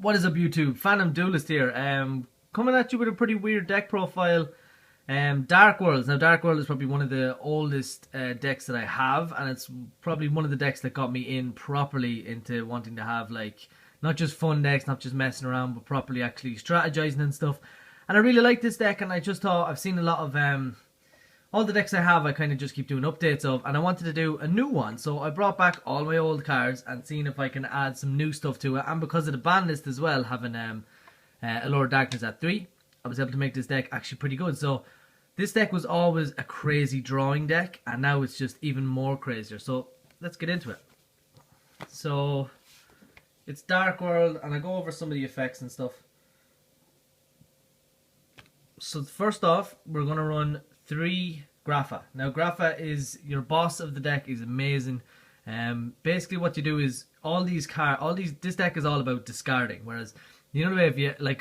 What is up, YouTube? Phantom Duelist here. Coming at you with a pretty weird deck profile. Dark Worlds. Now, Dark World is probably one of the oldest decks that I have, and it's probably one of the decks that got me in properly into wanting to have like not just fun decks, not just messing around, but properly actually strategizing and stuff. And I really like this deck, and I just thought I've seen a lot of all the decks I have, I kind of just keep doing updates of, and I wanted to do a new one. So I brought back all my old cards and seeing if I can add some new stuff to it. And because of the ban list as well, having Allure of Darkness at 3, I was able to make this deck actually pretty good. So this deck was always a crazy drawing deck, and now it's just even more crazier. So let's get into it. So it's Dark World, and I go over some of the effects and stuff. So first off, we're going to run 3 Grapha. Now Grapha is your boss of the deck, is amazing. Basically what you do is this deck is all about discarding, whereas you know the way, if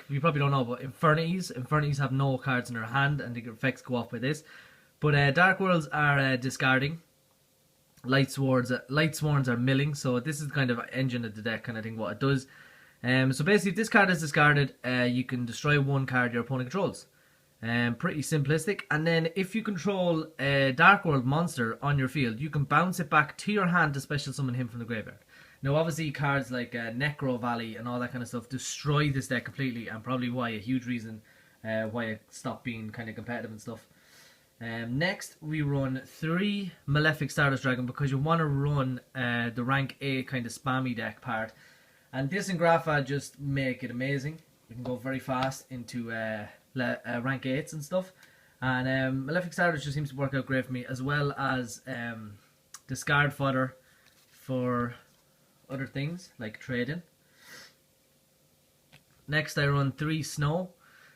you probably don't know, but Infernities have no cards in their hand and the effects go off by this. But Dark Worlds are discarding. Light Sworns are milling, so this is kind of engine of the deck kind of thing, what it does. So basically if this card is discarded, you can destroy one card your opponent controls. Pretty simplistic. And then if you control a Dark World monster on your field, you can bounce it back to your hand to special summon him from the graveyard. Now obviously cards like Necro Valley and all that kind of stuff destroy this deck completely, and probably a huge reason why it stopped being kind of competitive and stuff. Next we run 3 Malefic Stardust Dragon, because you want to run the rank A kind of spammy deck part. And this and Grapha just make it amazing. You can go very fast into rank 8s and stuff, and Malefic Stardust just seems to work out great for me, as well as discard fodder for other things like trading. Next I run 3 Snow.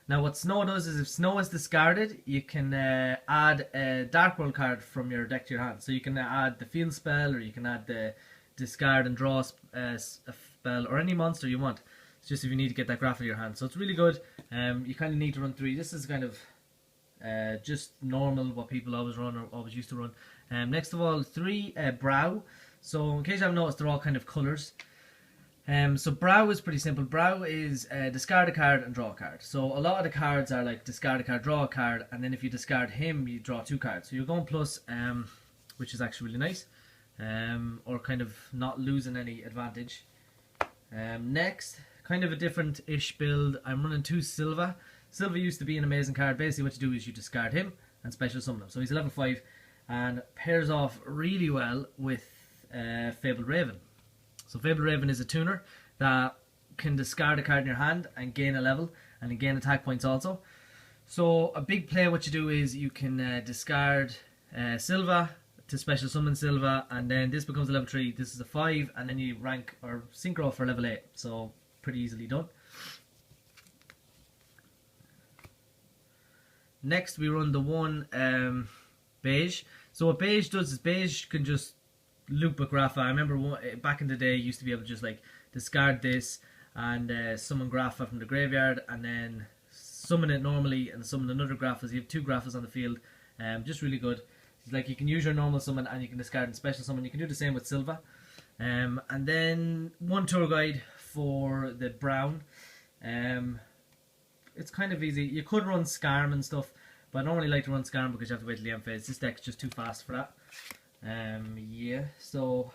Now what Snow does is if Snow is discarded, you can add a Dark World card from your deck to your hand. So you can add the field spell, or you can add the discard and draw a spell, or any monster you want. It's just if you need to get that graph in your hand. So it's really good. You kind of need to run 3. This is kind of just normal, what people always run or always used to run. Next of all, 3 Brow. So in case you haven't noticed, they're all kind of colours. So Brow is pretty simple. Brow is discard a card and draw a card. So a lot of the cards are like discard a card, draw a card, and then if you discard him, you draw 2 cards. So you're going plus, which is actually really nice, or kind of not losing any advantage. Next, kind of a different-ish build. I'm running 2 Silva. Silva used to be an amazing card. Basically what you do is you discard him and special summon him. So he's level 5 and pairs off really well with Fabled Raven. So Fabled Raven is a tuner that can discard a card in your hand and gain a level, and then gain attack points also. So a big play what you do is you can discard Silva to special summon Silva, and then this becomes a level 3. This is a 5, and then you rank or synchro for level 8. So pretty easily done. Next we run the 1 Beige. So what Beige does is Beige can just loop a Grapha. I remember back in the day you used to be able to just like discard this and summon Grapha from the graveyard, and then summon it normally and summon another Grapha. So you have 2 Graphas on the field. Just really good. It's like you can use your normal summon and you can discard and special summon. You can do the same with Silva. And then 1 Tour Guide for the Brown. It's kind of easy. You could run Scarm and stuff, but I don't really like to run Scarm because you have to wait till the end phase. This deck's just too fast for that. Yeah, so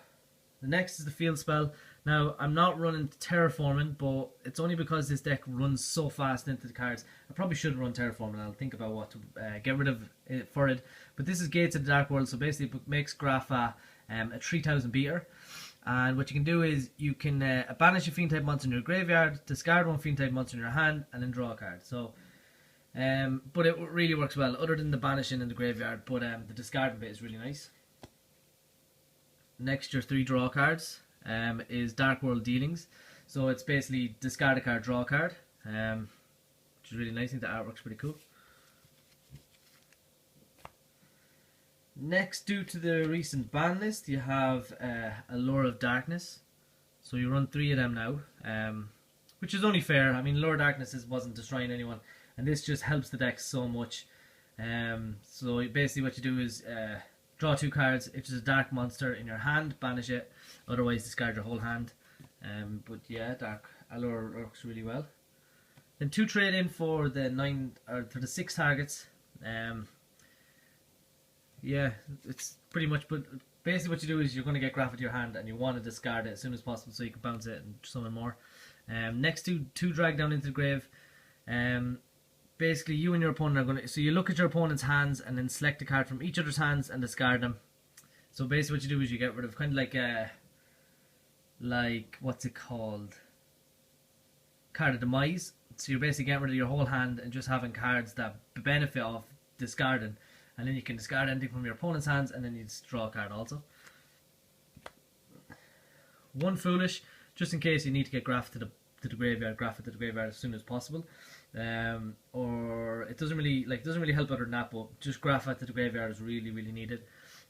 the next is the field spell. Now I'm not running Terraforming, but it's only because this deck runs so fast into the cards. I probably should run Terraforming. I'll think about what to get rid of it for it. But this is Gates of the Dark World, so basically it makes Grapha a 3000 beater. And what you can do is you can banish a Fiend type monster in your graveyard, discard 1 Fiend type monster in your hand, and then draw a card. So, but it really works well, other than the banishing in the graveyard. But the discarding bit is really nice. Next, your 3 draw cards is Dark World Dealings. So it's basically discard a card, draw a card, which is really nice. I think the artwork's pretty cool. Next, due to the recent ban list, you have Allure of Darkness. So you run 3 of them now, which is only fair. I mean, Allure of Darkness wasn't destroying anyone, and this just helps the deck so much. So basically what you do is draw 2 cards. If there's a dark monster in your hand, banish it. Otherwise, discard your whole hand. But yeah, Allure works really well. Then 2 trade in for the 9 or for the 6 targets. Yeah, it's pretty much. But basically, what you do is you're going to get graph with your hand, and you want to discard it as soon as possible so you can bounce it and summon more. Next, 2 drag down into the grave. Basically, you and your opponent are going to. So you look at your opponent's hands and then select a card from each other's hands and discard them. So basically, what you do is you get rid of kind of like what's it called? Card of demise. So you're basically getting rid of your whole hand and just having cards that benefit off discarding. And then you can discard anything from your opponent's hands, and then you just draw a card also. 1 foolish, just in case you need to get graph to the graveyard, graph it to the graveyard as soon as possible. Or it doesn't really help other than that, but just graph it to the graveyard is really needed.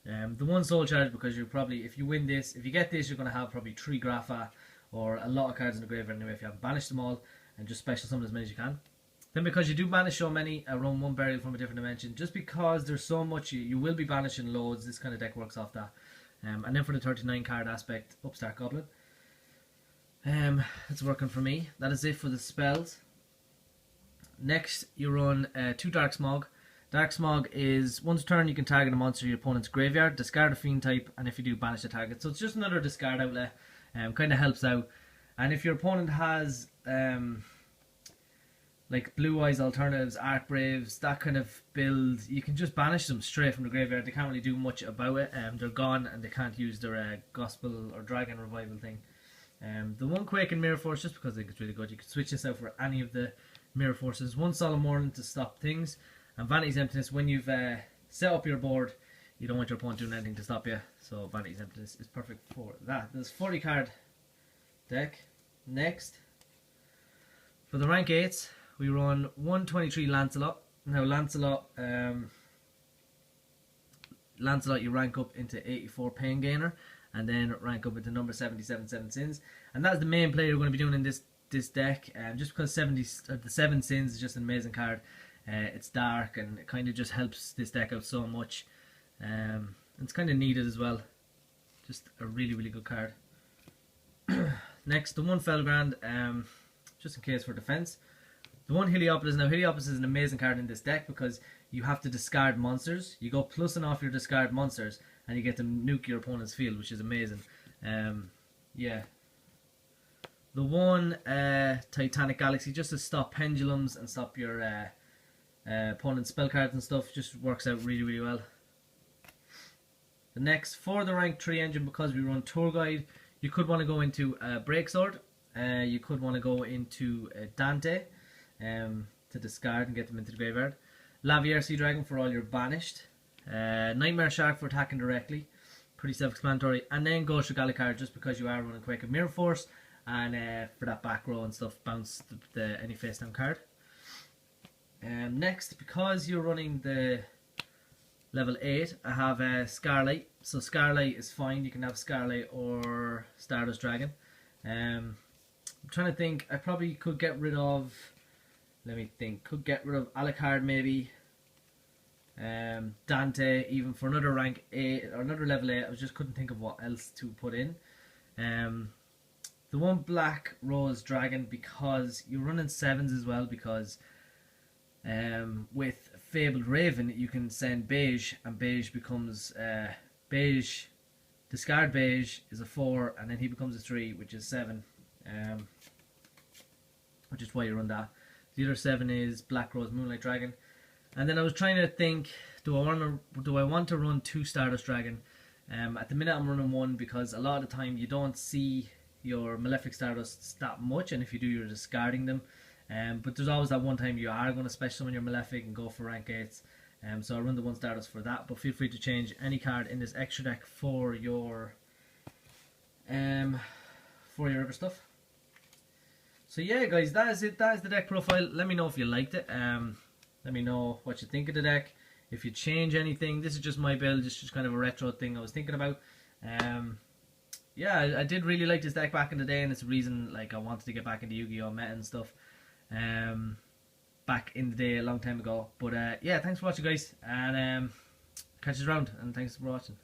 The 1 soul charge, because you're probably, if you win this, if you get this, you're going to have probably 3 grapha or a lot of cards in the graveyard anyway if you haven't banished them all, and just special summon as many as you can. Then because you do banish so many, run 1 burial from a different dimension. Just because there's so much, you will be banishing loads. This kind of deck works off that. And then for the 39 card aspect, Upstart Goblin. It's working for me. That is it for the spells. Next, you run 2 Dark Smog. Dark Smog is once a turn you can target a monster in your opponent's graveyard, discard a fiend type, and if you do, banish the target. So it's just another discard outlet. Kind of helps out. And if your opponent has like Blue Eyes Alternatives, Arc Braves, that kind of build, you can just banish them straight from the graveyard. They can't really do much about it. They're gone and they can't use their Gospel or Dragon Revival thing. The 1 Quake and Mirror Force, just because I think it's really good. You can switch this out for any of the Mirror Forces. 1 Solemn Warning to stop things. And Vanity's Emptiness, when you've set up your board, you don't want your opponent doing anything to stop you. So Vanity's Emptiness is perfect for that. There's 40 card deck. Next, for the rank 8s, we run 123 Lancelot. Now Lancelot, you rank up into 84 Pain Gainer, and then rank up into number 77 Seven Sins, and that's the main play you're going to be doing in this deck. Just because the 7 Sins is just an amazing card. It's dark and it kind of just helps this deck out so much. It's kind of needed as well. Just a really good card. Next, the 1 Felgrand, just in case for defense. The 1 Heliopolis. Now Heliopolis is an amazing card in this deck because you have to discard monsters. You go +1 off your discard monsters and you get to nuke your opponent's field, which is amazing. Yeah. The 1 Titanic Galaxy, just to stop pendulums and stop your opponent's spell cards and stuff, just works out really well. The next, for the rank 3 engine, because we run Tour Guide, you could want to go into Breaksword. You could want to go into Dante to discard and get them into the graveyard. Lavier Sea Dragon for all your banished. Nightmare Shark for attacking directly. Pretty self-explanatory. And then Ghost Regalia just because you are running Quake of Mirror Force. And for that back row and stuff, bounce any face down card. Next, because you're running the level 8, I have Scarlight. So Scarlight is fine. You can have Scarlight or Stardust Dragon. I'm trying to think. I probably could get rid of. Let me think. Could get rid of Alucard maybe. Dante even for another rank 8 or another level 8. I just couldn't think of what else to put in. The 1 Black Rose Dragon, because you're running 7s as well, because with Fabled Raven you can send Beige and Beige becomes Beige, discard Beige is a 4 and then he becomes a 3, which is 7, which is why you run that. The other 7 is Black Rose Moonlight Dragon. And then I was trying to think, do I want to run 2 Stardust Dragon? At the minute I'm running 1 because a lot of the time you don't see your Malefic Stardusts that much, and if you do you're discarding them. But there's always that one time you are going to special summon your Malefic and go for rank 8s. So I run the 1 Stardust for that, but feel free to change any card in this extra deck for your other stuff. So yeah guys, that is it. That is the deck profile. Let me know if you liked it. Let me know what you think of the deck. If you change anything, this is just my build. It's just kind of a retro thing I was thinking about. Yeah, I did really like this deck back in the day, and it's a reason like I wanted to get back into Yu-Gi-Oh! Meta and stuff. Back in the day, a long time ago. But yeah, thanks for watching guys, and catch you around, and thanks for watching.